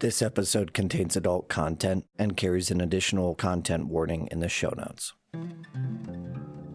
This episode contains adult content and carries an additional content warning in the show notes.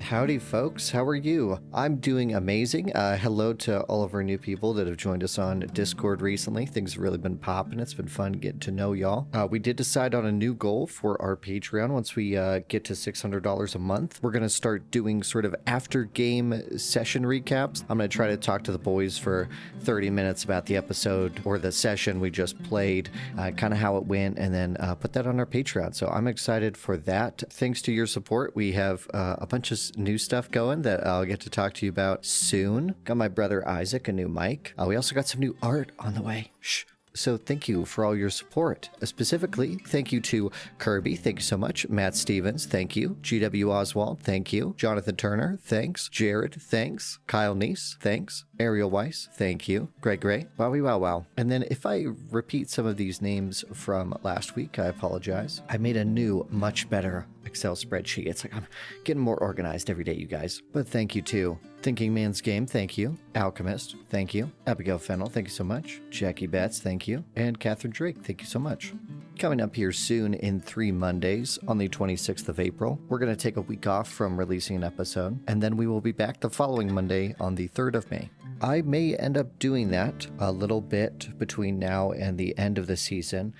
Howdy, folks. How are you? I'm doing amazing. Hello to all of our new people that have joined us on Discord recently. Things have really been popping. It's been fun getting to know y'all. We did decide on a new goal for our Patreon. Once we get to $600 a month, we're going to start doing sort of after-game session recaps. I'm going to try to talk to the boys for 30 minutes about the episode or the session we just played, kind of how it went, and then put that on our Patreon. So I'm excited for that. Thanks to your support, we have a bunch of new stuff going that I'll get to talk to you about soon. Got my brother Isaac a new mic. We also got some new art on the way. Shh. So thank you for all your support. Specifically, thank you to Kirby, thank you so much. Matt Stevens, thank you. GW Oswald, thank you. Jonathan Turner, thanks. Jared, thanks. Kyle Neese, thanks. Ariel Weiss, thank you. Greg Gray, wowie wow wow. And then if I repeat some of these names from last week, I apologize. I made a new, much better Excel spreadsheet. It's like I'm getting more organized every day, you guys. But thank you to Thinking Man's Game, thank you. Alchemist, thank you. Abigail Fennel, thank you so much. Jackie Betts, thank you. And Catherine Drake, thank you so much. Coming up here soon in 3 Mondays on the 26th of April, we're going to take a week off from releasing an episode, and then we will be back the following Monday on the 3rd of May. I may end up doing that a little bit between now and the end of the season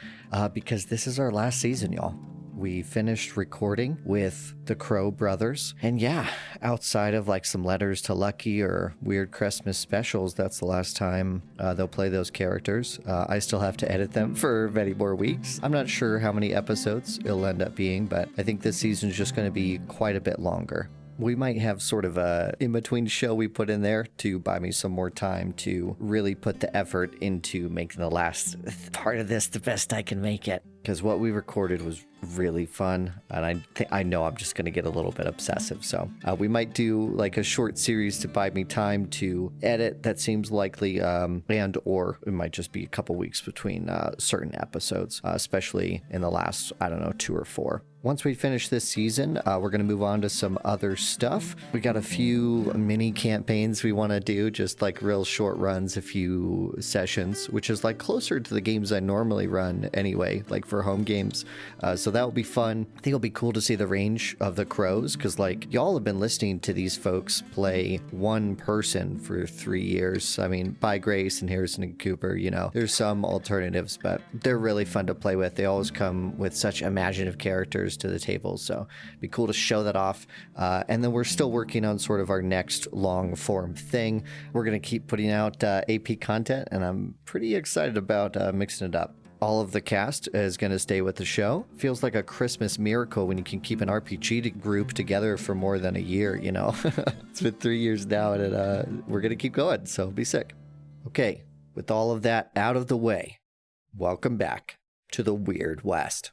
because this is our last season, y'all. We finished recording with the Crow Brothers. And yeah, outside of like some letters to Lucky or weird Christmas specials, that's the last time they'll play those characters. I still have to edit them for many more weeks. I'm not sure how many episodes it'll end up being, but I think this season's just going to be quite a bit longer. We might have sort of a in-between show we put in there to buy me some more time to really put the effort into making the last part of this the best I can make it. Because what we recorded was really fun, and I know I'm just going to get a little bit obsessive. So we might do like a short series to buy me time to edit. That seems likely, and or it might just be a couple weeks between certain episodes, especially in the last, 2 or 4. Once we finish this season, we're going to move on to some other stuff. We got a few mini campaigns we want to do, just like real short runs, a few sessions, which is like closer to the games I normally run anyway, like for home games. So that will be fun. I think it'll be cool to see the range of the Crows, because like y'all have been listening to these folks play one person for 3 years. I mean, by Grace and Harrison and Cooper, there's some alternatives, but they're really fun to play with. They always come with such imaginative characters to the table, so it'd be cool to show that off. And then we're still working on sort of our next long form thing. We're going to keep putting out AP content, and I'm pretty excited about mixing it up. All of the cast is going to stay with the show. Feels like a Christmas miracle when you can keep an RPG group together for more than a year, It's been 3 years now, and we're going to keep going, so be sick. Okay, with all of that out of the way, welcome back to the Weird West.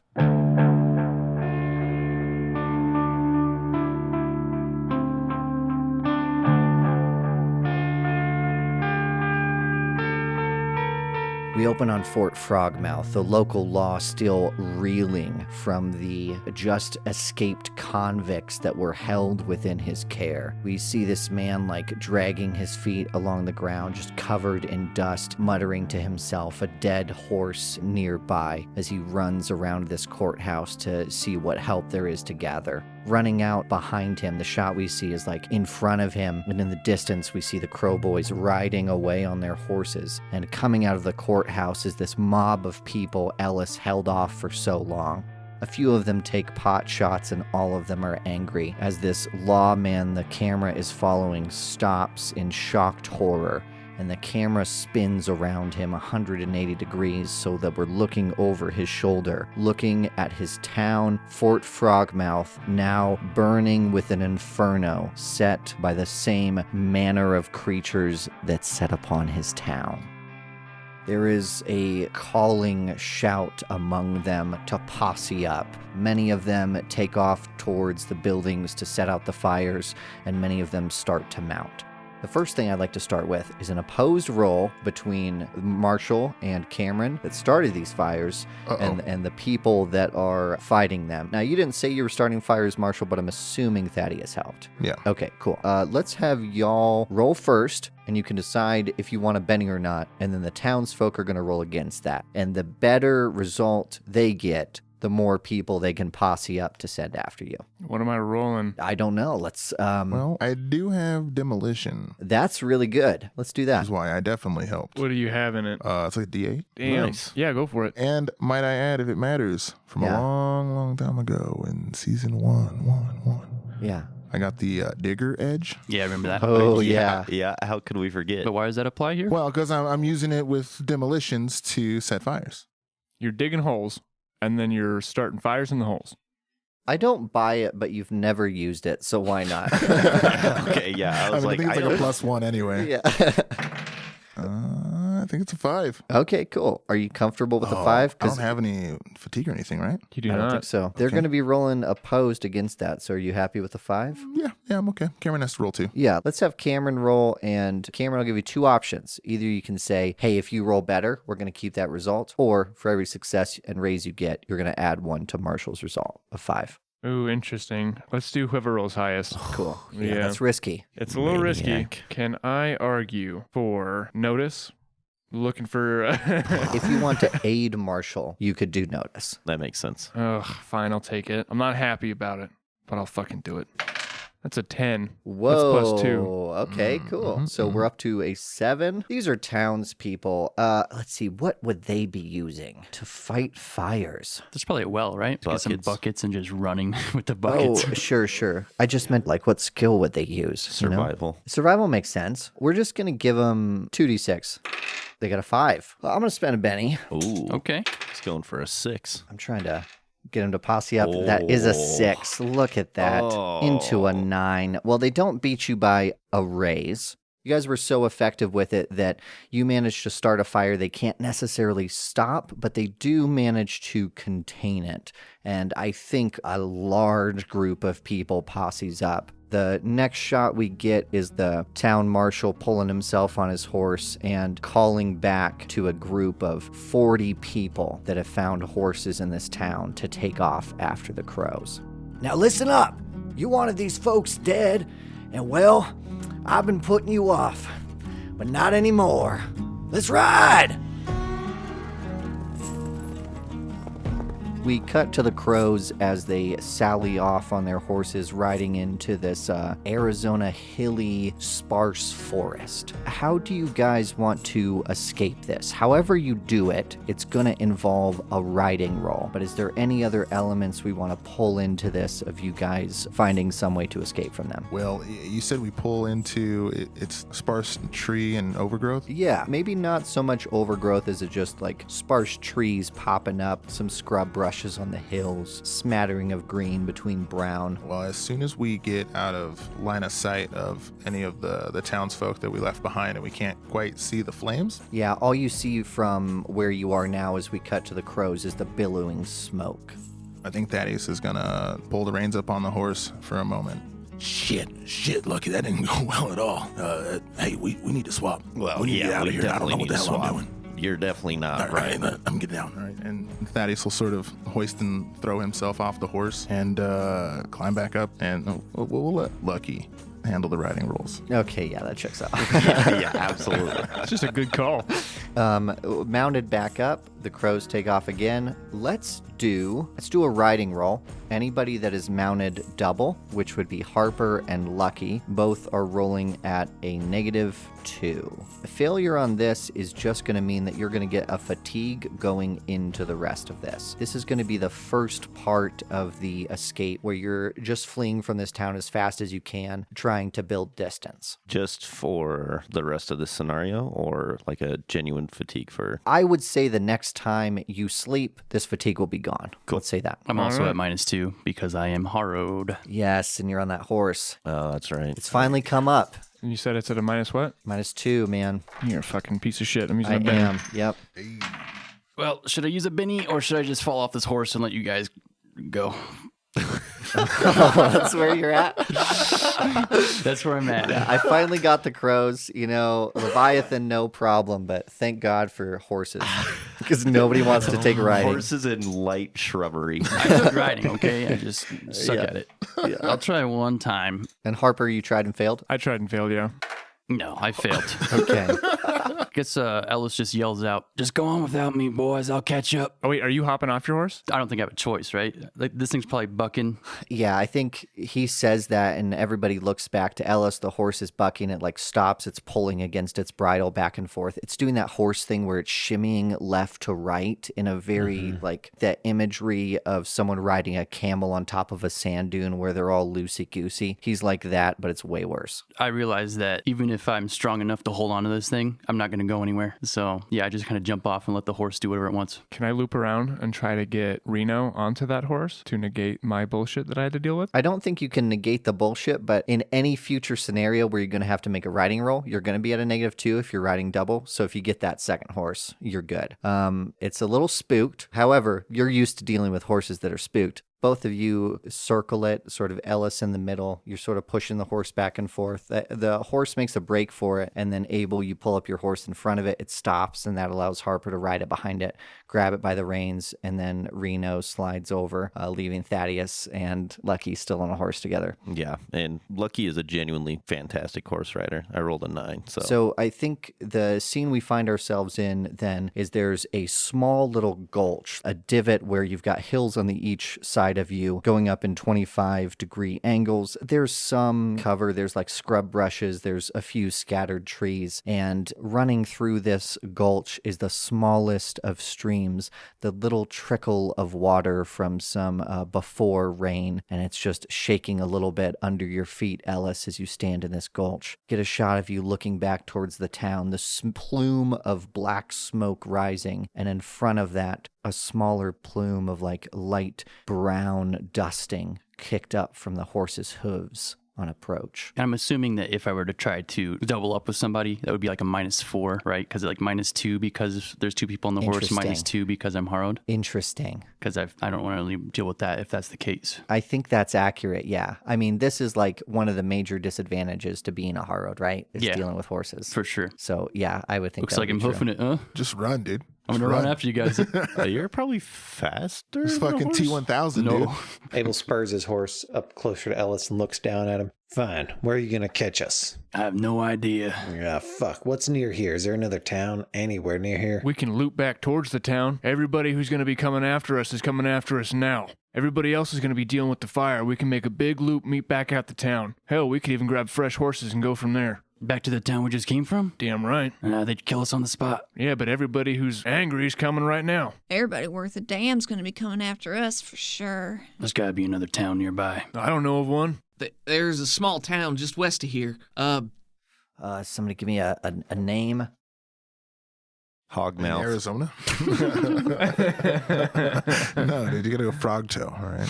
We open on Fort Frogmouth, the local law still reeling from the just escaped convicts that were held within his care. We see this man dragging his feet along the ground, just covered in dust, muttering to himself, a dead horse nearby as he runs around this courthouse to see what help there is to gather. Running out behind him, the shot we see is in front of him, and in the distance we see the Crow Boys riding away on their horses. And coming out of the courthouse is this mob of people Ellis held off for so long. A few of them take pot shots, and all of them are angry as this lawman the camera is following stops in shocked horror, and the camera spins around him 180 degrees so that we're looking over his shoulder, looking at his town, Fort Frogmouth, now burning with an inferno set by the same manner of creatures that set upon his town. There is a calling shout among them to posse up. Many of them take off towards the buildings to set out the fires, and many of them start to mount. The first thing I'd like to start with is an opposed roll between Marshall and Cameron that started these fires and the people that are fighting them. Now, you didn't say you were starting fires, Marshall, but I'm assuming Thaddeus helped. Yeah. Okay, cool. Let's have y'all roll first, and you can decide if you want a Benny or not, and then the townsfolk are going to roll against that. And the better result they get, the more people they can posse up to send after you. What am I rolling? I don't know. Let's, Well, I do have demolition. that's really good. Let's do that. That's why I definitely helped. What do you have in it? It's like D8. Damn. Nice. Yeah, go for it. And might I add, if it matters, from Yeah. a long, long time ago in season one. Yeah. I got the digger edge. Yeah, I remember that. Oh, yeah. Yeah, how could we forget? But why does that apply here? Well, because I'm using it with demolitions to set fires. You're digging holes, and then you're starting fires in the holes. I don't buy it, but you've never used it, so why not? Okay, yeah. I was I think it's like a don't- +1 anyway. Yeah. I think it's a 5. Okay, cool. Are you comfortable with the Oh, 5? I don't have any fatigue or anything, right? You do I don't not. think so. They're Okay. going to be rolling opposed against that, so are you happy with the 5? Yeah, I'm okay. Cameron has to roll 2. Yeah, let's have Cameron roll, and Cameron will give you 2 options. Either you can say, hey, if you roll better, we're going to keep that result, or for every success and raise you get, you're going to add 1 to Marshall's result of 5. Ooh, interesting. Let's do whoever rolls highest. Cool. Yeah, Yeah. that's risky. It's a little risky. Maniac. Can I argue for notice? Looking for... If you want to aid Marshall, you could do notice. That makes sense. Ugh, fine, I'll take it. I'm not happy about it, but I'll fucking do it. That's a 10. Whoa. That's +2. Okay, cool. So we're up to a 7. These are townspeople. Let's see, what would they be using to fight fires? There's probably a well, right? Get some Buckets. buckets and just running with the buckets. Oh, sure. I just meant like what skill would they use? you know? Survival. Survival makes sense. We're just going to give them 2d6. They got a 5. Well, I'm going to spend a Benny. Ooh. Okay. He's going for a 6. I'm trying to get him to posse up. That is a 6. Look at that. Into a 9. Well, they don't beat you by a raise. You guys were so effective with it that you managed to start a fire they can't necessarily stop, but they do manage to contain it. And I think a large group of people posses up. The next shot we get is the town marshal pulling himself on his horse and calling back to a group of 40 people that have found horses in this town to take off after the crows. Now listen up. You wanted these folks dead, and well, I've been putting you off, but not anymore. Let's ride! We cut to the crows as they sally off on their horses riding into this Arizona hilly, sparse forest. How do you guys want to escape this? However you do it, it's going to involve a riding roll. But is there any other elements we want to pull into this of you guys finding some way to escape from them? Well, you said we pull into it's sparse tree and overgrowth. Yeah, maybe not so much overgrowth as it just like sparse trees popping up, some scrub brushes on the hills, smattering of green between brown. Well, as soon as we get out of line of sight of any of the townsfolk that we left behind and we can't quite see the flames. Yeah, all you see from where you are now as we cut to the crows is the billowing smoke. I think Thaddeus is gonna pull the reins up on the horse for a moment. Shit, Lucky, that didn't go well at all. Hey, we need to swap. Well, we need to get out of here. I don't know what the hell I'm doing. You're definitely not All right, right. I'm getting down. All right, and Thaddeus will sort of hoist and throw himself off the horse and climb back up, and we'll let Lucky handle the riding rolls. Okay, yeah, that checks out. Yeah, absolutely. It's just a good call. Mounted back up, the crows take off again. Let's do a riding roll. Anybody that is mounted double, which would be Harper and Lucky, both are rolling at a -2. A failure on this is just going to mean that you're going to get a fatigue going into the rest of this. This is going to be the first part of the escape where you're just fleeing from this town as fast as you can, trying to build distance. Just for the rest of the scenario, or like a genuine fatigue for... I would say the next time you sleep, this fatigue will be gone. Let's say that. I'm also Alright. at -2 because I am harrowed. Yes, and you're on that horse. Oh, that's right. It's finally come up. And you said it's at a minus what? -2, man. You're a fucking piece of shit. I'm using I a Benny. am. Yep. Well, should I use a Benny or should I just fall off this horse and let you guys go? That's where you're at. That's where I'm at. I finally got the crows. Leviathan, no problem, but thank God for horses because nobody wants to take riding. Horses and light shrubbery. I took riding, okay? I just suck at it. Yeah. I'll try one time. And Harper, you tried and failed? I tried and failed, yeah. No, I failed. Okay. I guess Ellis just yells out, "Just go on without me, boys. I'll catch up." Oh, wait, are you hopping off your horse? I don't think I have a choice, right? Like, this thing's probably bucking. Yeah, I think he says that, and everybody looks back to Ellis. The horse is bucking. It stops. It's pulling against its bridle back and forth. It's doing that horse thing where it's shimmying left to right in a very that imagery of someone riding a camel on top of a sand dune where they're all loosey goosey. He's like that, but it's way worse. I realize that even if I'm strong enough to hold on to this thing, I'm not going to go anywhere. So, yeah, I just kind of jump off and let the horse do whatever it wants. Can I loop around and try to get Reno onto that horse to negate my bullshit that I had to deal with? I don't think you can negate the bullshit, but in any future scenario where you're going to have to make a riding roll, you're going to be at a -2 if you're riding double. So if you get that second horse, you're good. It's a little spooked. However, you're used to dealing with horses that are spooked. Both of you circle it, sort of Ellis in the middle. You're sort of pushing the horse back and forth. The horse makes a break for it, and then Abel, you pull up your horse in front of it. It stops, and that allows Harper to ride it behind it, grab it by the reins, and then Reno slides over, leaving Thaddeus and Lucky still on a horse together. Yeah, and Lucky is a genuinely fantastic horse rider. I rolled a 9, So I think the scene we find ourselves in then is there's a small little gulch, a divot where you've got hills on each side of you going up in 25-degree angles. There's some cover, there's scrub brushes, there's a few scattered trees, and running through this gulch is the smallest of streams, the little trickle of water from some before rain, and it's just shaking a little bit under your feet, Ellis, as you stand in this gulch. Get a shot of you looking back towards the town, the plume of black smoke rising, and in front of that, a smaller plume of light brown dusting kicked up from the horse's hooves on approach. And I'm assuming that if I were to try to double up with somebody, that would be a -4, right? Because -2 because there's 2 people on the horse, -2 because I'm harrowed. Interesting. Because I don't want to really deal with that if that's the case. I think that's accurate, yeah. I mean, this is one of the major disadvantages to being a harrowed, right? Is dealing with horses. For sure. So, yeah, I would think Looks that like would I'm be true. hoofing it, huh? Just run, dude. I'm going to run after you guys. you're probably faster. It's than a fucking horse? T1000, dude. No. Abel spurs his horse up closer to Ellis and looks down at him. Fine. Where are you going to catch us? I have no idea. Yeah, fuck. What's near here? Is there another town anywhere near here? We can loop back towards the town. Everybody who's going to be coming after us is coming after us now. Everybody else is going to be dealing with the fire. We can make a big loop, meet back at the town. Hell, we could even grab fresh horses and go from there. Back to the town we just came from? Damn right. They'd kill us on the spot. Yeah, but everybody who's angry is coming right now. Everybody worth a damn's gonna be coming after us for sure. There's got to be another town nearby. I don't know of one. There's a small town just west of here. Somebody give me a name. Hogmouth. Arizona? No, dude, you gotta go frog toe, all right?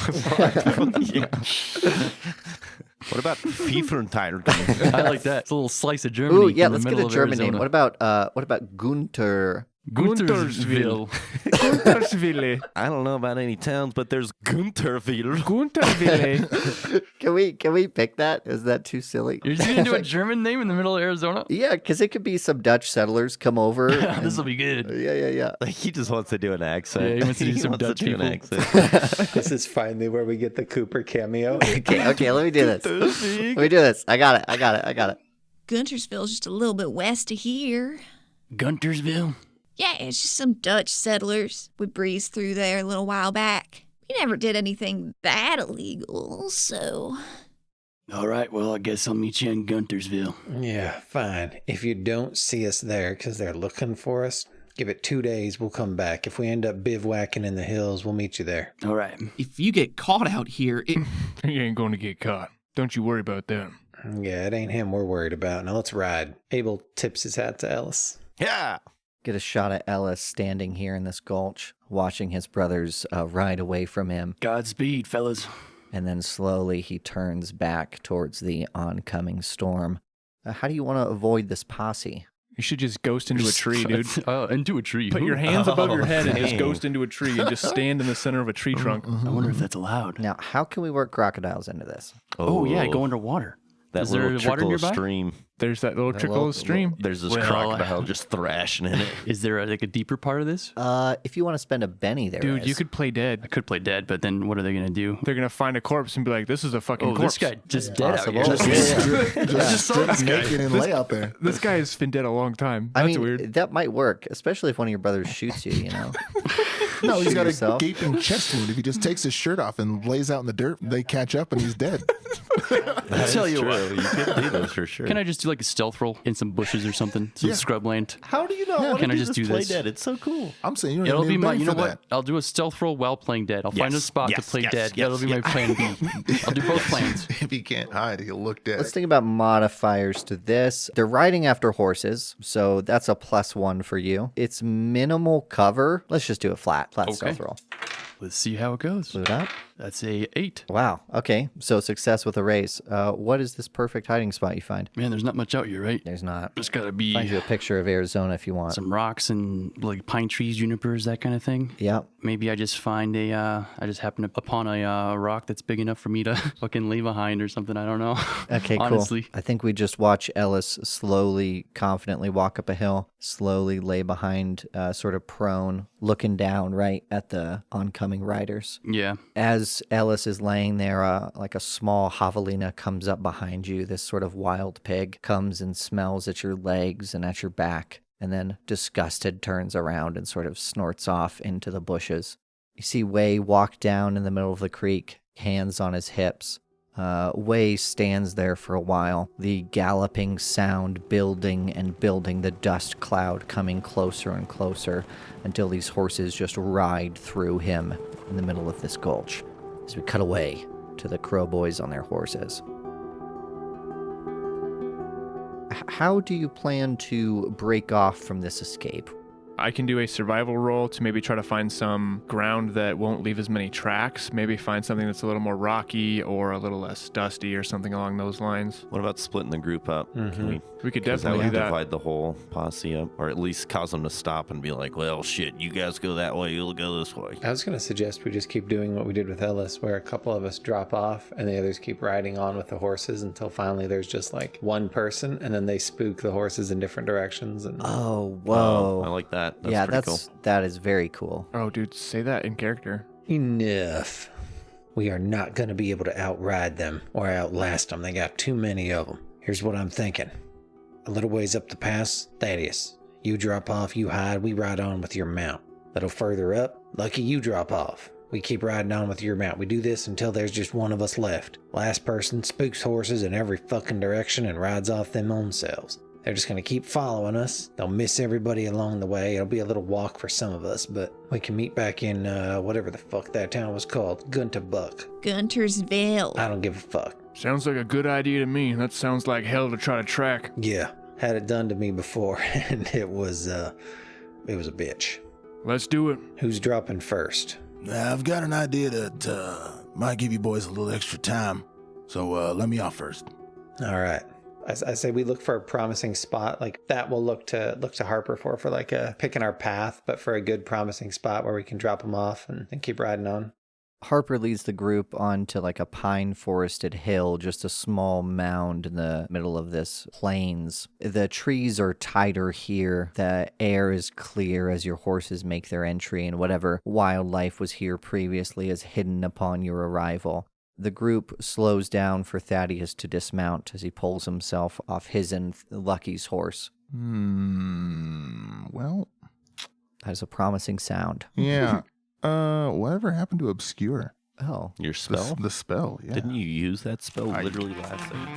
Yeah. What about Pfefferentine? I like that. It's a little slice of Germany. Ooh, yeah, in the let's get middle a of German name. Arizona. What about Gunther? Guntersville. Guntersville. I don't know about any towns, but there's Gunterville. Gunterville. Can we pick that? Is that too silly? You're just going to do a German name in the middle of Arizona? Yeah, because it could be some Dutch settlers come over. This will be good. Yeah. Like, he just wants to do an accent. Yeah, he wants to do some wants Dutch do an people. accent. This is finally where we get the Cooper cameo. Okay, let me do this. Let me do this. I got it. Guntersville's just a little bit west of here. Guntersville? Yeah, it's just some Dutch settlers. We breezed through there a little while back. We never did anything that illegal, so... All right, well, I guess I'll meet you in Guntersville. Yeah, fine. If you don't see us there because they're looking for us, give it 2 days, we'll come back. If we end up bivouacking in the hills, we'll meet you there. All right. If you get caught out here, You ain't going to get caught. Don't you worry about that. Yeah, it ain't him we're worried about. Now let's ride. Abel tips his hat to Ellis. Yeah. Get a shot at Ellis standing here in this gulch, watching his brothers ride away from him. Godspeed, fellas. And then slowly he turns back towards the oncoming storm. How do you want to avoid this posse? You should just ghost into a tree, dude. Into a tree. Put your hands above your head and just ghost into a tree and just stand in the center of a tree trunk. I wonder if that's allowed. Now, how can we work crocodiles into this? Oh, yeah, go underwater. That Is there little water trickle of nearby? stream. There's that little trickle of stream. There's this Well, crocodile just thrashing in it. Is there like a deeper part of this? If you want to spend a Benny there, Dude, you could play dead. I could play dead, but then what are they going to do? They're going to find a corpse and be like, this is a fucking Oh, corpse. this guy just dead out here. Just strip naked and lay out there. This guy has been dead a long time. I That's mean, weird. that might work, especially if one of your brothers shoots you, you know? No, he's Shoot got yourself. a gaping chest wound. If he just takes his shirt off and lays out in the dirt, they catch up and he's dead. I'll tell you what. You could do those for sure. Can I just do like a stealth roll in some bushes or something? Some scrubland? How do you not want Can to I do just this do play this? dead? It's so cool. I'm saying you don't It'll even be need a my, Benny you know for what? that. I'll do a stealth roll while playing dead. I'll find a Yes, spot to yes, play yes, dead. yes, That'll be my plan B. I'll do both plans. If he can't hide, he'll look dead. Let's think about modifiers to this. They're riding after horses, so that's a +1 for you. It's minimal cover. Let's just do a flat stealth roll. Let's see how it goes. Loot up. That's a 8. Wow. Okay. So success with a race. What is this perfect hiding spot you find? Man, there's not much out here, right? There's not. There's got to be Find you a picture of Arizona if you want. some rocks and like pine trees, junipers, that kind of thing. Yep. Maybe I just find I just happen upon a rock that's big enough for me to fucking lay behind or something. I don't know. Okay, Honestly. cool. I think we just watch Ellis slowly, confidently walk up a hill, slowly lay behind, sort of prone, looking down right at the oncoming riders. Yeah. As Ellis is laying there, like a small javelina comes up behind you. This sort of wild pig comes and smells at your legs and at your back, and then, disgusted, turns around and sort of snorts off into the bushes. You see Wei walk down in the middle of the creek, hands on his hips. Wei stands there for a while, the galloping sound building and building, the dust cloud coming closer and closer until these horses just ride through him in the middle of this gulch. As we cut away to the Crow Boys on their horses. How do you plan to break off from this escape? I can do a survival roll to maybe try to find some ground that won't leave as many tracks. Maybe find something that's a little more rocky or a little less dusty or something along those lines. What about splitting the group up? Can We could 'cause definitely that do would that. divide the whole posse up, or at least cause them to stop and be like, well, shit, you guys go that way, you'll go this way. I was going to suggest we just keep doing what we did with Ellis, where a couple of us drop off and the others keep riding on with the horses until finally there's just like one person, and then they spook the horses in different directions. And Oh, whoa. I like that. That's yeah, pretty cool. that is very cool. Oh, dude, say that in character. enough. We are not going to be able to outride them or outlast them. They got too many of them. Here's what I'm thinking. A little ways up the pass, Thaddeus. You drop off, you hide, we ride on with your mount. A little further up, Lucky, you drop off. We keep riding on with your mount. We do this until there's just one of us left. Last person spooks horses in every fucking direction and rides off them own selves. They're just going to keep following us. They'll miss everybody along the way. It'll be a little walk for some of us, but we can meet back in whatever the fuck that town was called. Gunterbuck. Guntersville. I don't give a fuck. Sounds like a good idea to me. That sounds like hell to try to track. Yeah, had it done to me before, and it was a bitch. Let's do it. Who's dropping first? I've got an idea that might give you boys a little extra time. So let me off first. All right. I say we look for a promising spot like that. We'll look to Harper for like picking our path, but for a good promising spot where we can drop them off and keep riding on. Harper leads the group onto like a pine forested hill, just a small mound in the middle of this plains. The trees are tighter here. The air is clear as your horses make their entry, and whatever wildlife was here previously is hidden upon your arrival. The group slows down for Thaddeus to dismount as he pulls himself off his and Lucky's horse. Well, That is a promising sound. yeah. Whatever happened to obscure? Oh. Your spell? The spell, yeah. Didn't you use that spell literally last time?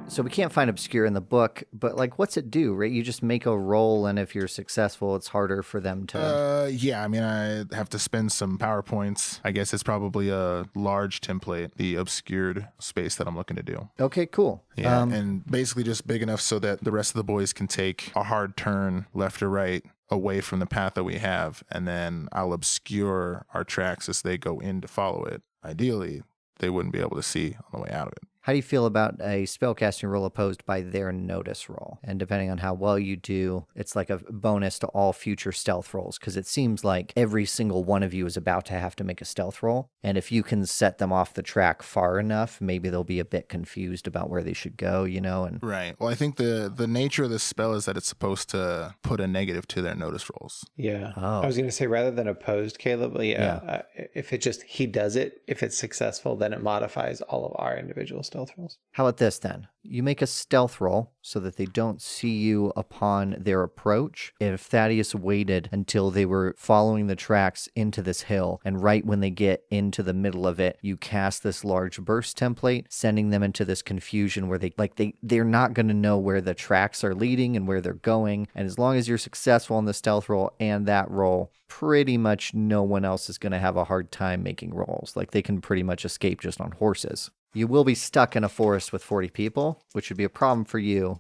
So we can't find obscure in the book, but like, what's it do, right? You just make a roll, and if you're successful, it's harder for them to... Yeah, I mean, I have to spend some PowerPoints. I guess it's probably a large template, the obscured space that I'm looking to do. Okay, cool. Yeah, and basically just big enough so that the rest of the boys can take a hard turn left or right away from the path that we have, and then I'll obscure our tracks as they go in to follow it. Ideally, they wouldn't be able to see on the way out of it. How do you feel about a spellcasting roll opposed by their notice roll? And depending on how well you do, it's like a bonus to all future stealth rolls, because it seems like every single one of you is about to have to make a stealth roll. And if you can set them off the track far enough, maybe they'll be a bit confused about where they should go, and Right. Well, I think the nature of this spell is that it's supposed to put a negative to their notice rolls. Yeah. Oh. I was going to say rather than opposed, Caleb, but if it just, he does it, if it's successful, then it modifies all of our individual stealth rolls. How about this then? You make a stealth roll so that they don't see you upon their approach. If Thaddeus waited until they were following the tracks into this hill, and right when they get into the middle of it, you cast this large burst template, sending them into this confusion where they're not going to know where the tracks are leading and where they're going. And as long as you're successful in the stealth roll and that roll, pretty much no one else is going to have a hard time making rolls. Like, they can pretty much escape just on horses. You will be stuck in a forest with 40 people, which would be a problem for you.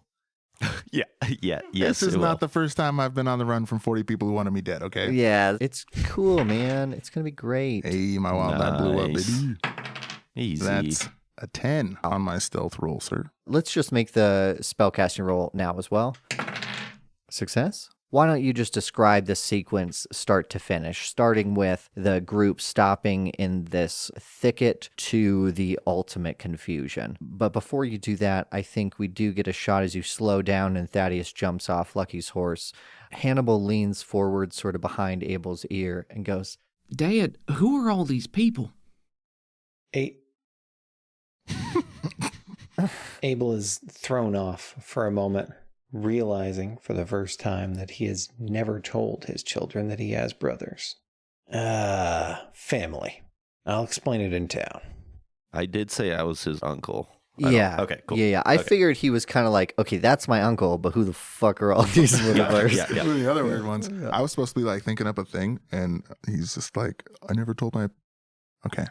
Yeah. Yes. This is not the first time I've been on the run from 40 people who wanted me dead, okay? Yeah, it's cool, man. It's going to be great. Hey, my wild die blew up, Nice. baby. Easy. That's a 10 on my stealth roll, sir. Let's just make the spellcasting roll now as well. Success? Why don't you just describe the sequence start to finish, starting with the group stopping in this thicket to the ultimate confusion. But before you do that, I think we do get a shot as you slow down and Thaddeus jumps off Lucky's horse. Hannibal leans forward sort of behind Abel's ear and goes, Dad, who are all these people? Abel is thrown off for a moment, realizing for the first time that he has never told his children that he has brothers. Family. I'll explain it in town. I did say I was his uncle. Yeah. Okay, cool. Yeah. I figured he was kind of like, okay, that's my uncle, but who the fuck are all these little brothers? Yeah. One of the other weird ones. I was supposed to be like thinking up a thing, and he's just like, I never told my. Okay.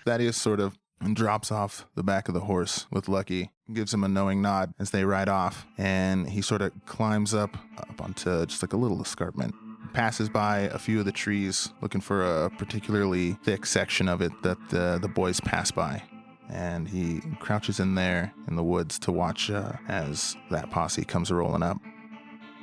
Thaddeus sort of drops off the back of the horse with Lucky, gives him a knowing nod as they ride off, and he sort of climbs up onto just like a little escarpment, passes by a few of the trees looking for a particularly thick section of it that the boys pass by, and he crouches in there in the woods to watch as that posse comes rolling up.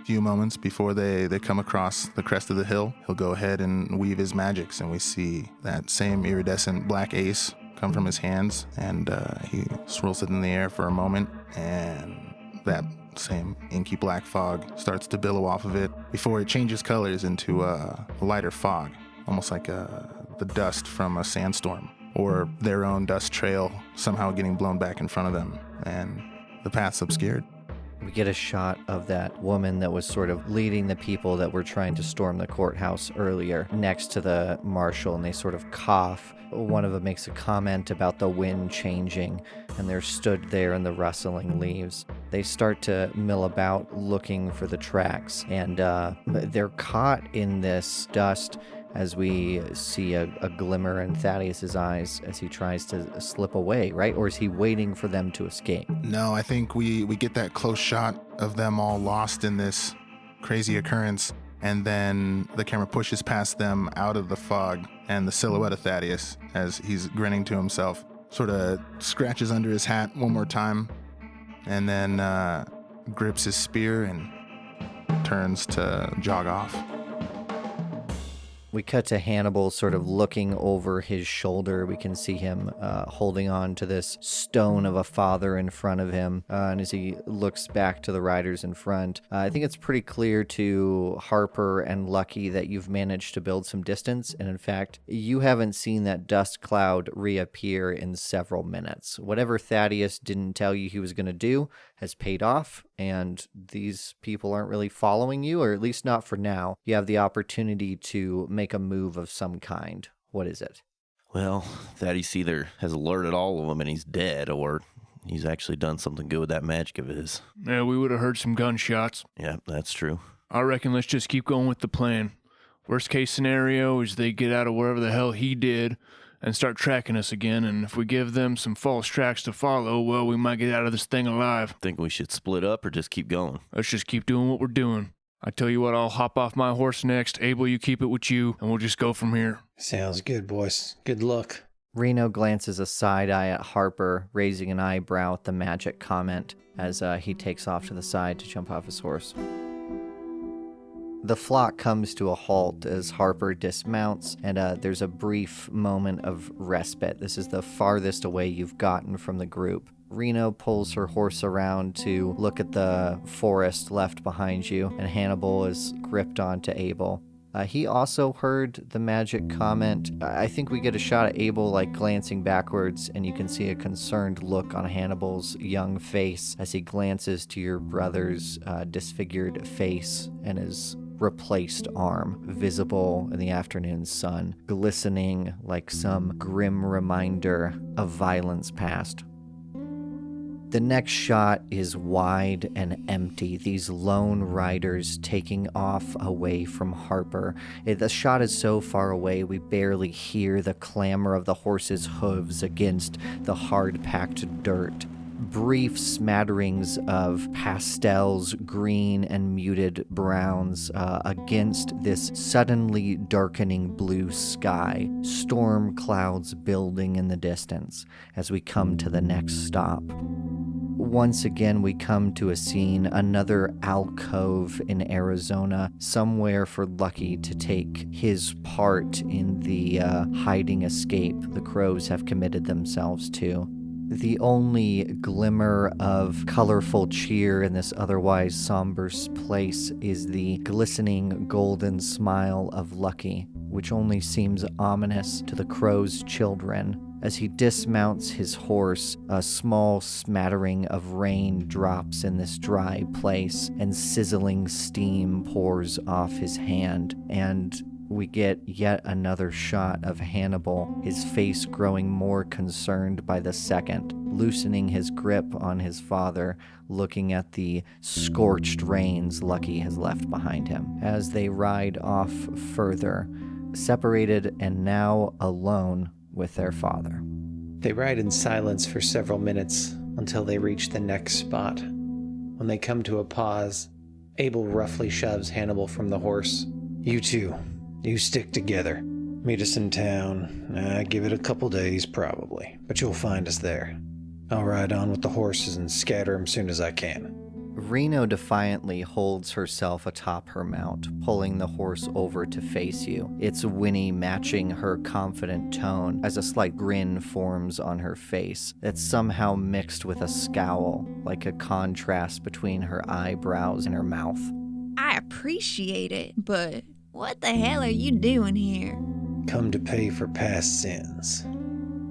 A few moments before they come across the crest of the hill, he'll go ahead and weave his magics, and we see that same iridescent black ace come from his hands, and he swirls it in the air for a moment, and that same inky black fog starts to billow off of it before it changes colors into a lighter fog, almost like the dust from a sandstorm, or their own dust trail somehow getting blown back in front of them, and the path's obscured. We get a shot of that woman that was sort of leading the people that were trying to storm the courthouse earlier next to the marshal, and they sort of cough. One of them makes a comment about the wind changing, and they're stood there in the rustling leaves. They start to mill about looking for the tracks, and they're caught in this dust as we see a glimmer in Thaddeus's eyes as he tries to slip away, right? Or is he waiting for them to escape? No, I think we get that close shot of them all lost in this crazy occurrence, and then the camera pushes past them out of the fog, and the silhouette of Thaddeus, as he's grinning to himself, sort of scratches under his hat one more time, and then grips his spear and turns to jog off. We cut to Hannibal sort of looking over his shoulder. We can see him holding on to this stone of a father in front of him. And as he looks back to the riders in front, I think it's pretty clear to Harper and Lucky that you've managed to build some distance. And in fact, you haven't seen that dust cloud reappear in several minutes. Whatever Thaddeus didn't tell you he was going to do has paid off, and these people aren't really following you, or at least not for now. You have the opportunity to make a move of some kind. What is it? Well, Thaddeus either has alerted all of them and he's dead, or he's actually done something good with that magic of his. Yeah, we would have heard some gunshots. Yeah, that's true. I reckon let's just keep going with the plan. Worst case scenario is they get out of wherever the hell he did and start tracking us again, and if we give them some false tracks to follow, well, we might get out of this thing alive. Think we should split up or just keep going? Let's just keep doing what we're doing. I tell you what, I'll hop off my horse next. Abel, you keep it with you, and we'll just go from here. Sounds good, boys. Good luck. Reno glances a side eye at Harper, raising an eyebrow at the magic comment as he takes off to the side to jump off his horse. The flock comes to a halt as Harper dismounts, and there's a brief moment of respite. This is the farthest away you've gotten from the group. Reno pulls her horse around to look at the forest left behind you, and Hannibal is gripped onto Abel. He also heard the magic comment. I think we get a shot at Abel glancing backwards, and you can see a concerned look on Hannibal's young face as he glances to your brother's disfigured face and his replaced arm, visible in the afternoon sun, glistening like some grim reminder of violence past. The next shot is wide and empty, these lone riders taking off away from Harper. The shot is so far away we barely hear the clamor of the horse's hooves against the hard-packed dirt. Brief smatterings of pastels, green and muted browns against this suddenly darkening blue sky. Storm clouds building in the distance as we come to the next stop. Once again, we come to a scene, another alcove in Arizona, somewhere for Lucky to take his part in the hiding escape the crows have committed themselves to. The only glimmer of colorful cheer in this otherwise somber place is the glistening golden smile of Lucky, which only seems ominous to the crow's children. As he dismounts his horse, a small smattering of rain drops in this dry place, and sizzling steam pours off his hand, and we get yet another shot of Hannibal, his face growing more concerned by the second, loosening his grip on his father, looking at the scorched reins Lucky has left behind him. As they ride off further, separated and now alone with their father. They ride in silence for several minutes until they reach the next spot. When they come to a pause, Abel roughly shoves Hannibal from the horse. "You two, you stick together. Meet us in town. Give it a couple days, probably, but you'll find us there. I'll ride on with the horses and scatter them soon as I can." Reno defiantly holds herself atop her mount, pulling the horse over to face you, its whinny matching her confident tone as a slight grin forms on her face that's somehow mixed with a scowl, like a contrast between her eyebrows and her mouth. I appreciate it, but what the hell are you doing here? Come to pay for past sins.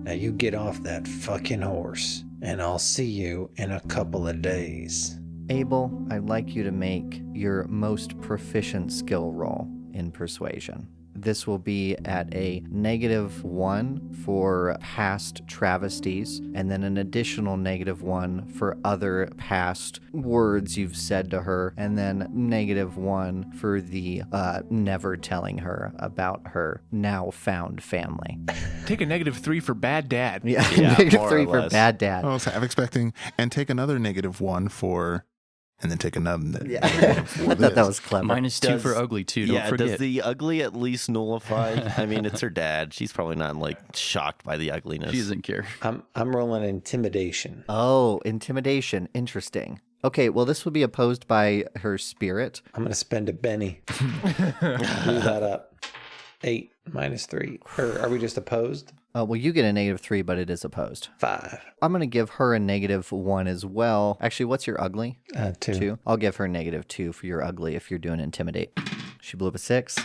Now you get off that fucking horse, and I'll see you in a couple of days. Abel, I'd like you to make your most proficient skill roll in persuasion. This will be at a -1 for past travesties, and then an additional -1 for other past words you've said to her, and then -1 for the never telling her about her now found family. Take a -3 for bad dad. Yeah, Yeah, -3 more or for less. bad dad. I was half expecting, and take another -1 for, and then take another. Yeah, I thought that was clever. -2 for ugly too. Don't Yeah, forget. does the ugly at least nullify? I mean, it's her dad. She's probably not shocked by the ugliness. She doesn't care. I'm rolling intimidation. Oh, intimidation. Interesting. Okay, well, this will be opposed by her spirit. I'm gonna spend a Benny. Blew that up. 8 -3. Or are we just opposed? Well, you get a -3, but it is opposed. 5. I'm going to give her a -1 as well. Actually, what's your ugly? 2. I'll give her a -2 for your ugly if you're doing intimidate. She blew up a 6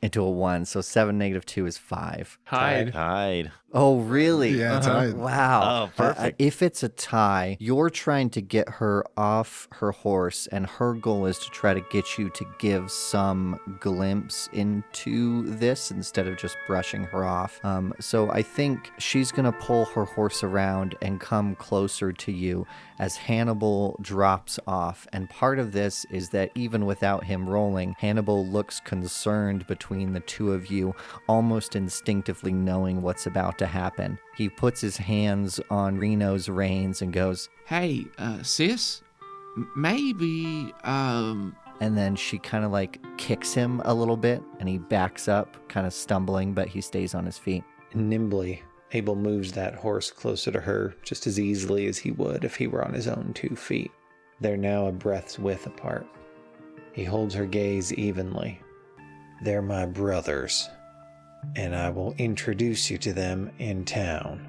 into a 1, so 7 -2 is 5. Hide. Oh, really? Yeah, tied. Wow. Oh, perfect. If it's a tie, you're trying to get her off her horse, and her goal is to try to get you to give some glimpse into this instead of just brushing her off. So I think she's going to pull her horse around and come closer to you as Hannibal drops off. And part of this is that even without him rolling, Hannibal looks concerned between the two of you, almost instinctively knowing what's about to happen. He puts his hands on Reno's reins and goes, "Hey, sis, maybe, and then she kind of kicks him a little bit, and he backs up, kind of stumbling, but he stays on his feet. Nimbly, Abel moves that horse closer to her just as easily as he would if he were on his own 2 feet. They're now a breath's width apart. He holds her gaze evenly. They're my brothers, and I will introduce you to them in town.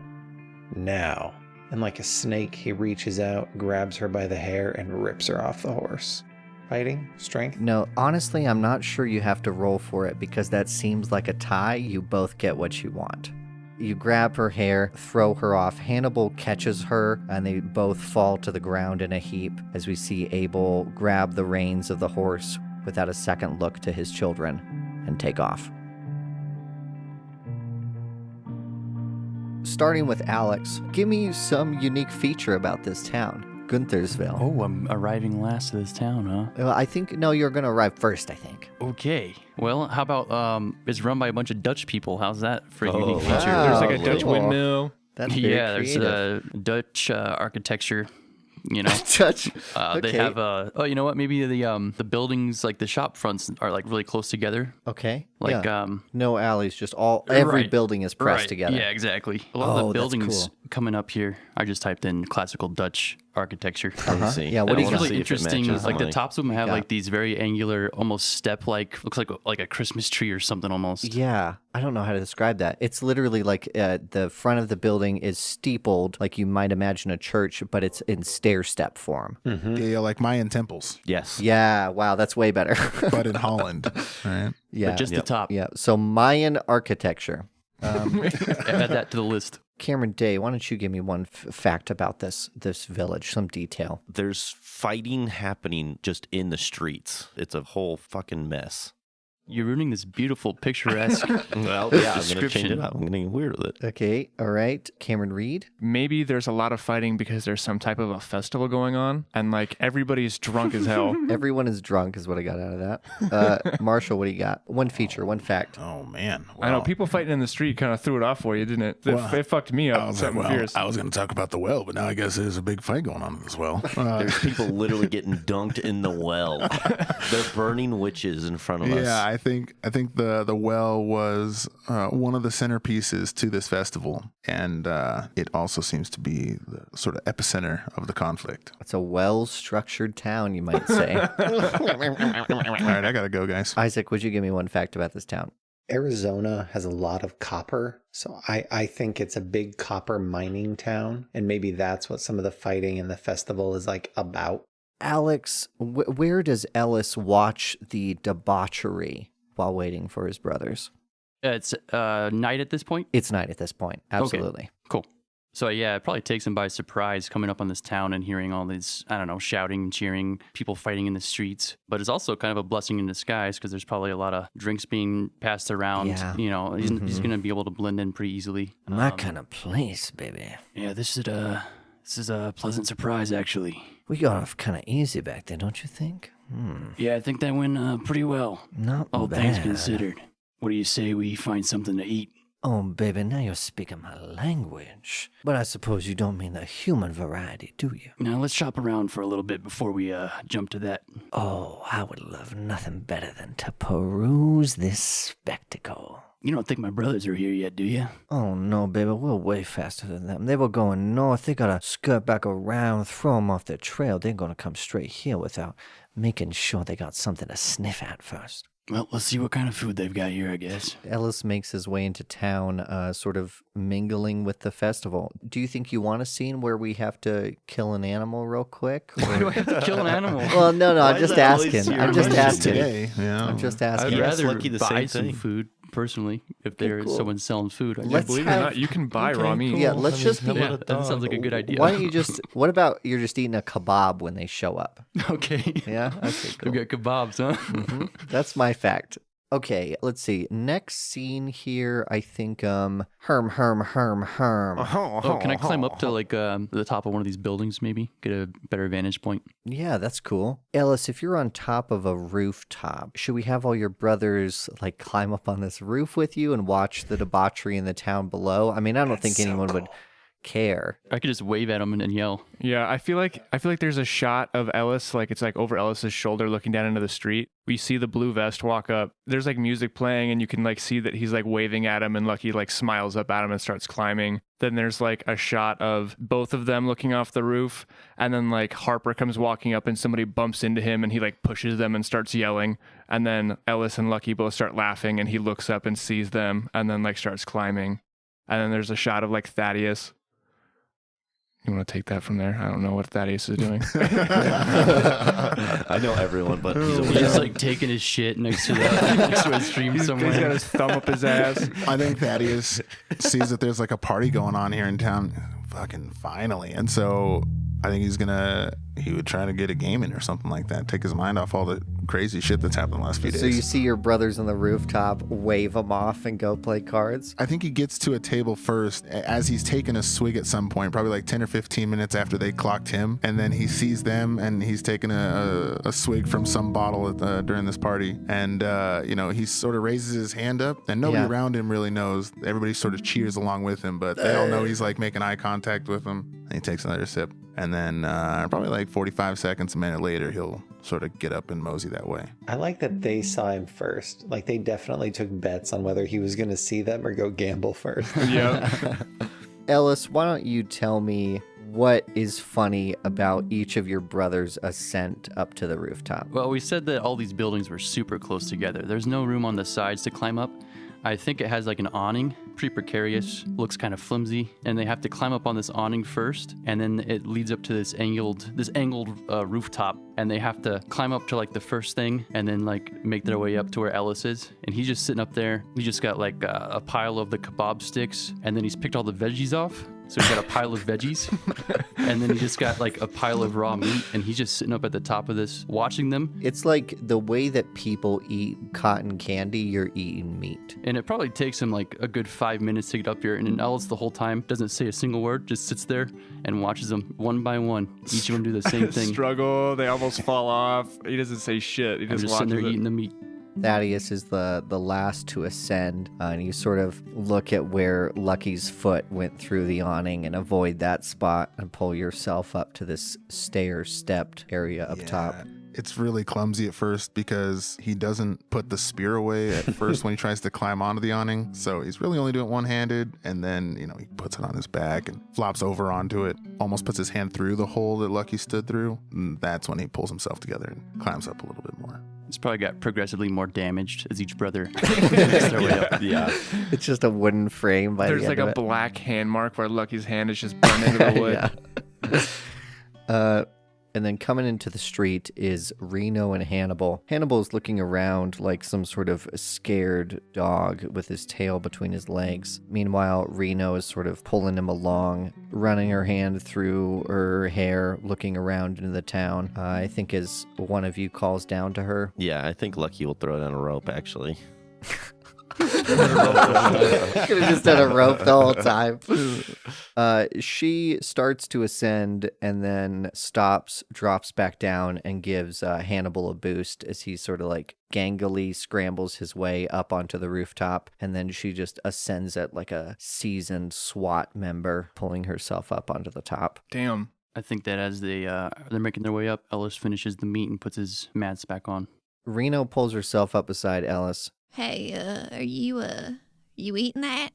Now. And like a snake, he reaches out, grabs her by the hair, and rips her off the horse. Fighting? Strength? No, honestly, I'm not sure you have to roll for it because that seems like a tie. You both get what you want. You grab her hair, throw her off. Hannibal catches her, and they both fall to the ground in a heap as we see Abel grab the reins of the horse without a second look to his children and take off. Starting with Alex, give me some unique feature about this town, Gunthersville. Oh, I'm arriving last to this town, huh? Well, I think, no, you're going to arrive first, I think. Okay. Well, how about it's run by a bunch of Dutch people? How's that for a unique wow. feature? There's like a Oh, Dutch cool. windmill. That's very There's creative. Dutch architecture. You know, Dutch. they Okay. have you know what? Maybe the buildings, like the shop fronts, are like really close together. Okay. Like yeah. No alleys, just every Right. building is pressed right. together. Yeah, exactly. A lot Oh, of the that's buildings cool. coming up here. I just typed in classical Dutch architecture. Uh-huh. see. Yeah, what And do it's you wanna got? really see if it interesting. matches Like the mine. tops of them have Yeah. like these very angular, almost step-like. Looks like a Christmas tree or something almost. Yeah, I don't know how to describe that. It's literally like the front of the building is steepled, like you might imagine a church, but it's in stair step form. Yeah, like Mayan temples, Yes. Yeah, wow, that's way better. but in Holland, right? yeah, But just the top. yeah. So Mayan architecture. Add that to the list. Cameron Day, why don't you give me one fact about this village, some detail? There's fighting happening just in the streets. It's a whole fucking mess. You're ruining this beautiful, picturesque Well, yeah, I'm going to change it description. up. I'm going to get weird with it. Okay, all right. Cameron Reed. Maybe there's a lot of fighting because there's some type of a festival going on, and like everybody's drunk as hell. Everyone is drunk is what I got out of that. Marshall, what do you got? One feature, one fact. Oh man, I know Well, people fighting in the street kind of threw it off for you, didn't it? Well, It fucked me I up. was like, Something well, fierce. I was going to talk about the well, but now I guess there's a big fight going on as well. There's people literally getting dunked in the well. They're burning witches in front of us. Yeah, I think the well was one of the centerpieces to this festival, and it also seems to be the sort of epicenter of the conflict. It's a well-structured town, you might say. All right, I gotta go, guys. Isaac, would you give me one fact about this town? Arizona has a lot of copper, so I think it's a big copper mining town, and maybe that's what some of the fighting and the festival is like about. Alex, where does Ellis watch the debauchery while waiting for his brothers? It's night at this point. It's night at this point. Absolutely. Cool. So yeah, it probably takes him by surprise coming up on this town and hearing all these, I don't know, shouting and cheering, people fighting in the streets. But it's also kind of a blessing in disguise because there's probably a lot of drinks being passed around. Yeah. You know, he's going to be able to blend in pretty easily. My kind of place, baby. Yeah, this is a pleasant surprise actually. We got off kind of easy back then, don't you think? Yeah, I think that went pretty well. Not All bad. things considered. What do you say we find something to eat? Oh, baby, now you're speaking my language. But I suppose you don't mean the human variety, do you? Now let's shop around for a little bit before we jump to that. Oh, I would love nothing better than to peruse this spectacle. You don't think my brothers are here yet, do you? Oh, no, baby, we're way faster than them. They were going north. They gotta skirt back around, throw them off their trail. They're gonna come straight here without making sure they got something to sniff at first. Well, let's see what kind of food they've got here, I guess. Ellis makes his way into town, sort of mingling with the festival. Do you think you want a scene where we have to kill an animal real quick? Why do I have to kill an animal? Well, no, Why I'm is just that always asking. your I'm just question asking. Today, yeah. I'm just I'd asking. Yeah, rather Lucky the buy same some thing. food personally if there's cool. someone selling food. Let's Believe it or have- not, you can buy Okay, raw meat. cool. Yeah, let's just be. Yeah, that sounds like a good idea. Why don't you just? What about you're just eating a kebab when they show up? Okay. Yeah. Okay. Cool. We've got kebabs, huh? That's my fact. Okay, let's see. Next scene here, I think Herm. Oh, can I climb up to like the top of one of these buildings maybe? Get a better vantage point? Yeah, that's cool. Ellis, if you're on top of a rooftop, should we have all your brothers like climb up on this roof with you and watch the debauchery in the town below? I mean, I don't think anyone would care. I could just wave at him and yell. Yeah, I feel like there's a shot of Ellis, like it's like over Ellis's shoulder looking down into the street. We see the blue vest walk up. There's like music playing and you can like see that he's like waving at him and Lucky like smiles up at him and starts climbing. Then there's like a shot of both of them looking off the roof and then like Harper comes walking up and somebody bumps into him and he like pushes them and starts yelling. And then Ellis and Lucky both start laughing and he looks up and sees them and then like starts climbing. And then there's a shot of like Thaddeus. You want to take that from there? I don't know what Thaddeus is doing. I know everyone, but he's over He's there. just like taking his shit next to a stream somewhere. He's got his thumb up his ass. I think Thaddeus sees that there's like a party going on here in town. Fucking finally. And so I think he would try to get a game in or something like that. Take his mind off all the crazy shit that's happened the last few days. So you see your brothers on the rooftop, wave them off and go play cards? I think he gets to a table first as he's taking a swig at some point, probably like 10 or 15 minutes after they clocked him. And then he sees them and he's taking a swig from some bottle during this party. And, he sort of raises his hand up and nobody around him really knows. Everybody sort of cheers along with him, but they all know he's like making eye contact with them. And he takes another sip. And then probably like 45 seconds, a minute later, he'll sort of get up and mosey that way. I like that they saw him first. Like they definitely took bets on whether he was going to see them or go gamble first. Yeah. Ellis, why don't you tell me what is funny about each of your brothers' ascent up to the rooftop? Well, we said that all these buildings were super close together. There's no room on the sides to climb up. I think it has like an awning, pretty precarious, looks kind of flimsy, and they have to climb up on this awning first, and then it leads up to this angled rooftop, and they have to climb up to like the first thing, and then like make their way up to where Ellis is, and he's just sitting up there. He just got like a pile of the kebab sticks, and then he's picked all the veggies off. So he's got a pile of veggies, and then he just got like a pile of raw meat, and he's just sitting up at the top of this, watching them. It's like the way that people eat cotton candy, you're eating meat. And it probably takes him like a good 5 minutes to get up here, and then Ellis the whole time doesn't say a single word, just sits there and watches them one by one. Each of them do the same thing. Struggle, they almost fall off. He doesn't say shit. He I'm just sitting there eating the meat. Thaddeus is the last to ascend, and you sort of look at where Lucky's foot went through the awning and avoid that spot and pull yourself up to this stair-stepped area up top. It's really clumsy at first because he doesn't put the spear away at first when he tries to climb onto the awning. So he's really only doing it one-handed, and then, he puts it on his back and flops over onto it, almost puts his hand through the hole that Lucky stood through. And that's when he pulls himself together and climbs up a little bit more. He's probably got progressively more damaged as each brother makes their way up. Yeah. It's just a wooden frame by There's the like end a of it. black hand mark where Lucky's hand is just burned into the wood. Yeah. And then coming into the street is Reno and Hannibal. Hannibal's looking around like some sort of scared dog with his tail between his legs. Meanwhile, Reno is sort of pulling him along, running her hand through her hair, looking around into the town. I think as one of you calls down to her. Yeah, I think Lucky will throw down a rope, actually. Could have just done a rope the whole time. She starts to ascend and then stops, drops back down, and gives Hannibal a boost as he sort of like gangly scrambles his way up onto the rooftop. And then she just ascends it like a seasoned SWAT member, pulling herself up onto the top. Damn. I think that as they're making their way up, Ellis finishes the meat and puts his mats back on. Reno pulls herself up beside Ellis. Hey, are you eating that?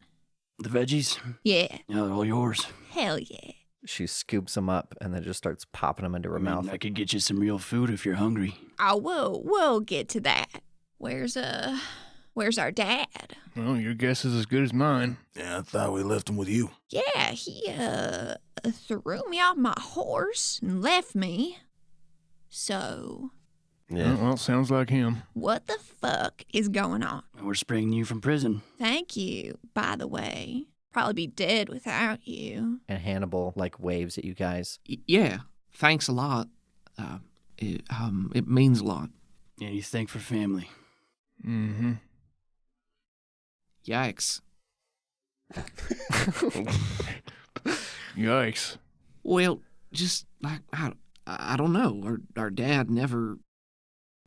The veggies? Yeah. Yeah, they're all yours. Hell yeah. She scoops them up and then just starts popping them into her mouth. I could get you some real food if you're hungry. Oh, we'll get to that. Where's our dad? Well, your guess is as good as mine. Yeah, I thought we left him with you. Yeah, he threw me off my horse and left me. So, Yeah. Well, sounds like him. what the fuck is going on? We're springing you from prison. Thank you, by the way. Probably be dead without you. And Hannibal like waves at you guys. Yeah, thanks a lot. It means a lot. Yeah, you thank for family. Mm-hmm. Yikes. Yikes. Well, just like I don't know. Our dad never.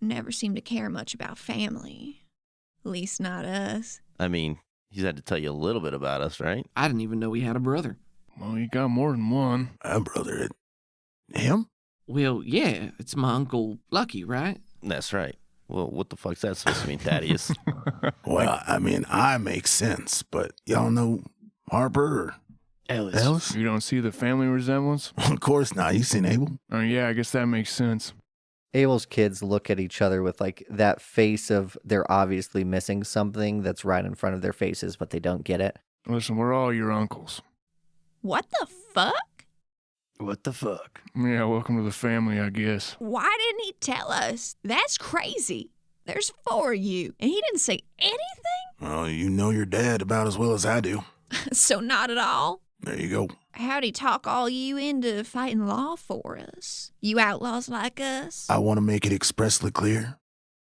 Never seemed to care much about family. At least not us. I mean, he's had to tell you a little bit about us, right? I didn't even know he had a brother. Well, you got more than one. Brother, him? Well, yeah, it's my Uncle Lucky, right? That's right. Well, what the fuck's that supposed to mean, Thaddeus? Well, I mean, I make sense, but y'all know Harper or Ellis? You don't see the family resemblance? Of course not. You seen Abel? Oh, yeah, I guess that makes sense. Abel's kids look at each other with like that face of they're obviously missing something that's right in front of their faces, but they don't get it. Listen, we're all your uncles. What the fuck? What the fuck? Yeah, welcome to the family, I guess. Why didn't he tell us? That's crazy. There's 4 of you, and he didn't say anything? Well, you know your dad about as well as I do. So not at all? There you go. How'd he talk all you into fighting law for us? You outlaws like us? I want to make it expressly clear.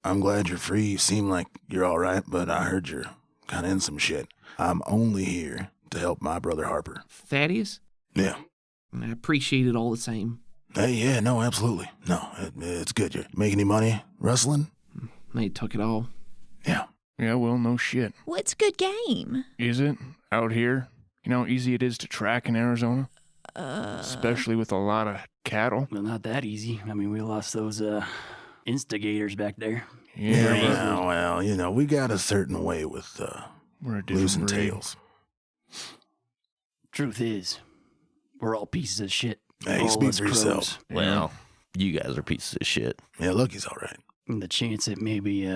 I'm glad you're free. You seem like you're all right, but I heard you're kind of in some shit. I'm only here to help my brother Harper. Thaddeus? Yeah. I appreciate it all the same. Hey, yeah, no, absolutely. No, it's good. You make any money rustling? They took it all. Yeah. Yeah, well, no shit. What's good game? Is it? Out here? You know how easy it is to track in Arizona? Especially with a lot of cattle. Well, not that easy. I mean, we lost those instigators back there. Yeah, Well, you know, we got a certain way with we're a different losing breed. tails. Truth is, we're all pieces of shit. Hey, All speak us for yourself. crows. Well, you guys are pieces of shit. Yeah, Lucky's all right. And the chance at maybe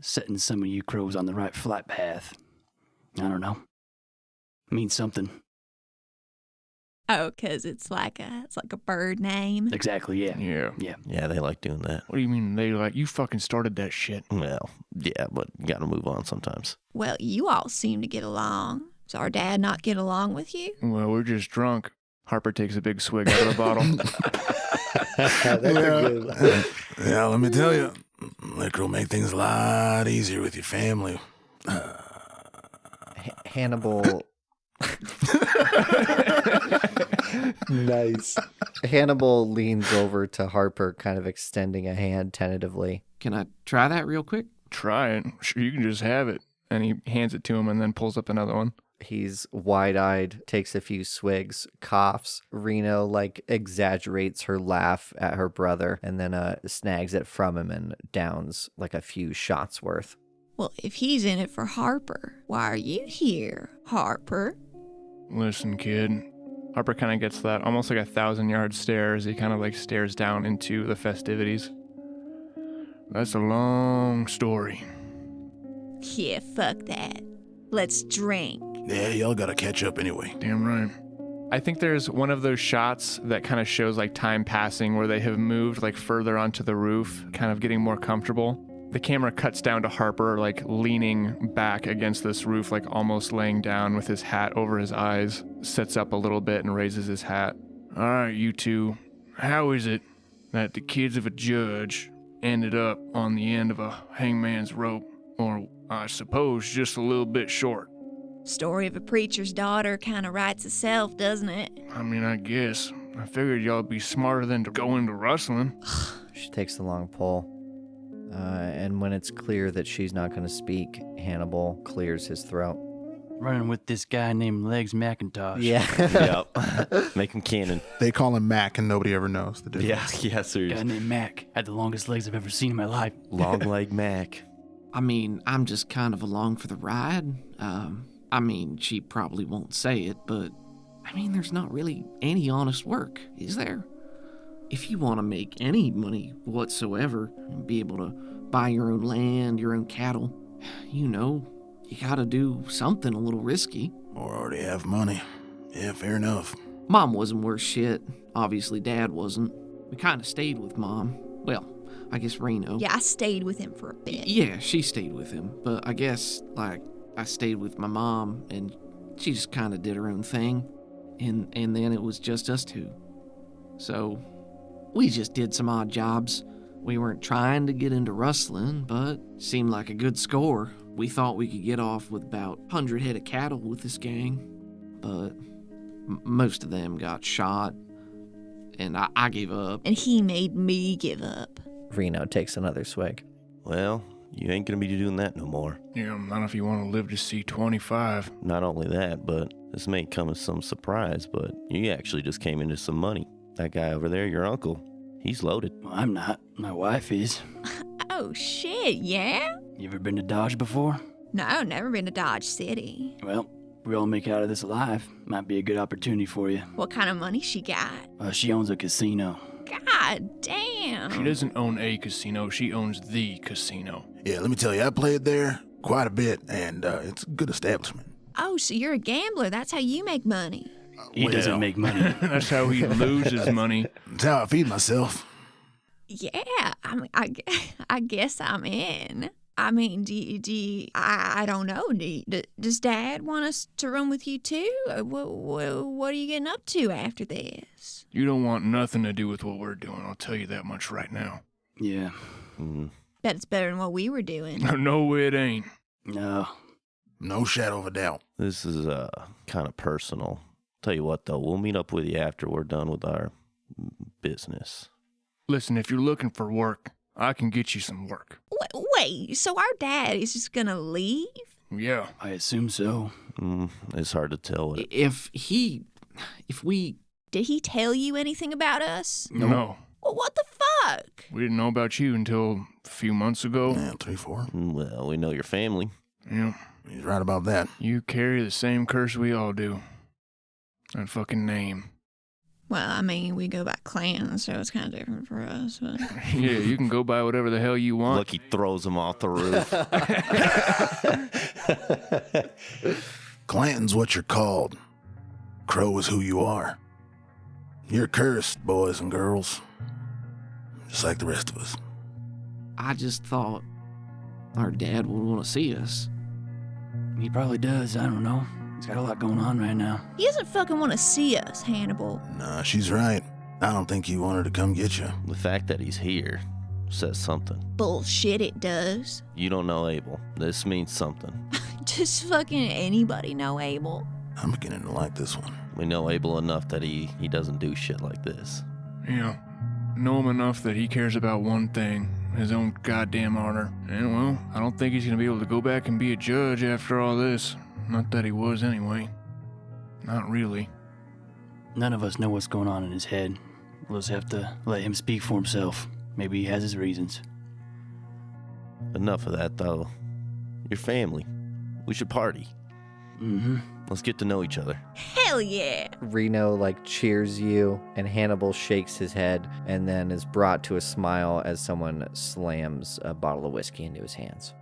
setting some of you crows on the right flight path, I don't know, means something. Oh, 'cause it's like a bird name. Exactly, yeah. Yeah. Yeah, they like doing that. What do you mean they like? You fucking started that shit. Well, yeah, but you gotta move on sometimes. Well, you all seem to get along. Does our dad not get along with you? Well, we're just drunk. Harper takes a big swig out of the bottle. That's a good one. Yeah, let me tell you, liquor will make things a lot easier with your family. Hannibal. Nice. Hannibal leans over to Harper, kind of extending a hand tentatively. Can I try that real quick? Try it. Sure, you can just have it. And he hands it to him and then pulls up another one. He's wide-eyed, takes a few swigs, coughs. Reno, like, exaggerates her laugh at her brother and then snags it from him and downs, like, a few shots worth. Well, if he's in it for Harper, why are you here, Harper? Listen, kid. Harper kind of gets that almost like a 1,000-yard stare as he kind of like stares down into the festivities. That's a long story. Yeah, fuck that. Let's drink. Yeah, y'all gotta catch up anyway. Damn right. I think there's one of those shots that kind of shows like time passing where they have moved like further onto the roof, kind of getting more comfortable. The camera cuts down to Harper like leaning back against this roof, like almost laying down with his hat over his eyes, sits up a little bit and raises his hat. All right, you two, how is it that the kids of a judge ended up on the end of a hangman's rope, or I suppose just a little bit short? Story of a preacher's daughter kind of writes itself, doesn't it? I mean, I guess. I figured y'all'd be smarter than to go into rustling. She takes the long pull. And when it's clear that she's not going to speak, Hannibal clears his throat. Running with this guy named Legs McIntosh. Yeah. Yep. Make him canon. They call him Mac, and nobody ever knows the difference. Yeah, Guy seriously. named Mac had the longest legs I've ever seen in my life. Long leg Mac. I mean, I'm just kind of along for the ride. I mean, she probably won't say it, but I mean, there's not really any honest work, is there? If you want to make any money whatsoever and be able to buy your own land, your own cattle, you know, you gotta do something a little risky. Or already have money. Yeah, fair enough. Mom wasn't worth shit. Obviously, Dad wasn't. We kind of stayed with Mom. Well, I guess Reno. Yeah, I stayed with him for a bit. Yeah, she stayed with him. But I guess, like, I stayed with my mom, and she just kind of did her own thing. And then it was just us two. So, we just did some odd jobs. We weren't trying to get into rustling, but seemed like a good score. We thought we could get off with about 100 head of cattle with this gang. But most of them got shot, and I gave up. And he made me give up. Reno takes another swig. Well, You ain't gonna be doing that no more. Yeah, not if you want to live to see 25. Not only that, but this may come as some surprise, but you actually just came into some money. That guy over there, your uncle, he's loaded. Well, I'm not. My wife is. Oh, shit, yeah? You ever been to Dodge before? No, never been to Dodge City. Well, if we all make it out of this alive, might be a good opportunity for you. What kind of money she got? She owns a casino. God damn. She doesn't own a casino, she owns the casino. Yeah, let me tell you, I played there quite a bit, and it's a good establishment. Oh, so you're a gambler. That's how you make money. He doesn't make money. That's how he loses money. That's how I feed myself. Yeah, I guess I'm in. I mean, I don't know. Does Dad want us to run with you too? What are you getting up to after this? You don't want nothing to do with what we're doing, I'll tell you that much right now. Yeah. Bet it's better than what we were doing. No, it ain't. No. No shadow of a doubt. This is kind of personal. Tell you what, though, we'll meet up with you after we're done with our business. Listen, if you're looking for work, I can get you some work. Wait, so our dad is just gonna leave? Yeah. I assume so. It's hard to tell. If we... Did he tell you anything about us? No. Well, what the fuck? We didn't know about you until a few months ago. Yeah, 3, 4. Well, we know your family. Yeah. He's right about that. You carry the same curse we all do. That fucking name. Well, I mean, we go by clans, so it's kind of different for us. But... Yeah, you can go by whatever the hell you want. Lucky throws him off the roof. Clanton's what you're called. Crow is who you are. You're cursed, boys and girls. Just like the rest of us. I just thought our dad would want to see us. He probably does. I don't know. He's got a lot going on right now. He doesn't fucking want to see us, Hannibal. Nah, she's right. I don't think he wanted to come get you. The fact that he's here says something. Bullshit, it does. You don't know Abel. This means something. Does fucking anybody know Abel? I'm beginning to like this one. We know Abel enough that he doesn't do shit like this. Yeah. Know him enough that he cares about one thing, his own goddamn honor. And, well, I don't think he's gonna be able to go back and be a judge after all this. Not that he was anyway. Not really. None of us know what's going on in his head. We'll just have to let him speak for himself. Maybe he has his reasons. Enough of that, though. Your family. We should party. Mm-hmm. Let's get to know each other. Hell yeah! Reno cheers you, and Hannibal shakes his head and then is brought to a smile as someone slams a bottle of whiskey into his hands.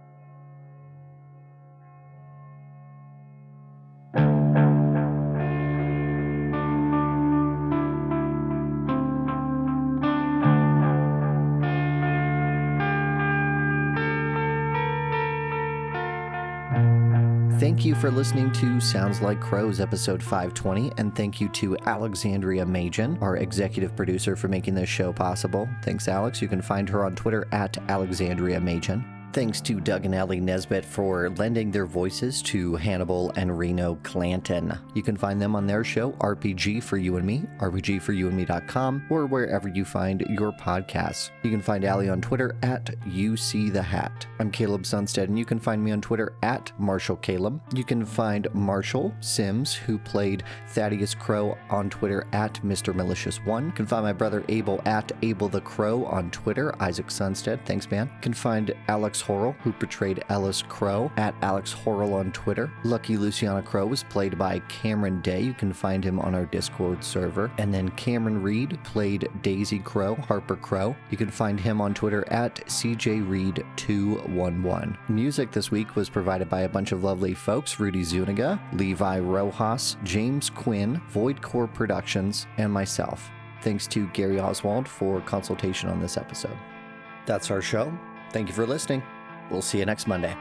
Thank you for listening to Sounds Like Crows, episode 520, and thank you to Alexandria Machen, our executive producer, for making this show possible. Thanks, Alex. You can find her on Twitter at Alexandria Machen. Thanks to Doug and Ellie Nesbitt for lending their voices to Hannibal and Reno Clanton. You can find them on their show, RPG for You and Me, rpgforyouandme.com, or wherever you find your podcasts. You can find Allie on Twitter at YouSeeTheHat. I'm Caleb Sunstead, and you can find me on Twitter at MarshallCaleb. You can find Marshall Sims, who played Thaddeus Crow, on Twitter at MrMalicious1. You can find my brother Abel at Abel the Crow on Twitter, Isaac Sunstead. Thanks, man. You can find Alex Horrell, who portrayed Ellis Crow, at Alex Horrell on Twitter. Lucky Luciana Crow was played by Cameron Day. You can find him on our Discord server. And then Cameron Reed played Daisy Crow, Harper Crow. You can find him on Twitter at CJReed211. Music this week was provided by a bunch of lovely folks: Rudy Zuniga, Levi Rojas, James Quinn, Void Core Productions, and myself. Thanks to Gary Oswald for consultation on this episode. That's our show. Thank you for listening. We'll see you next Monday.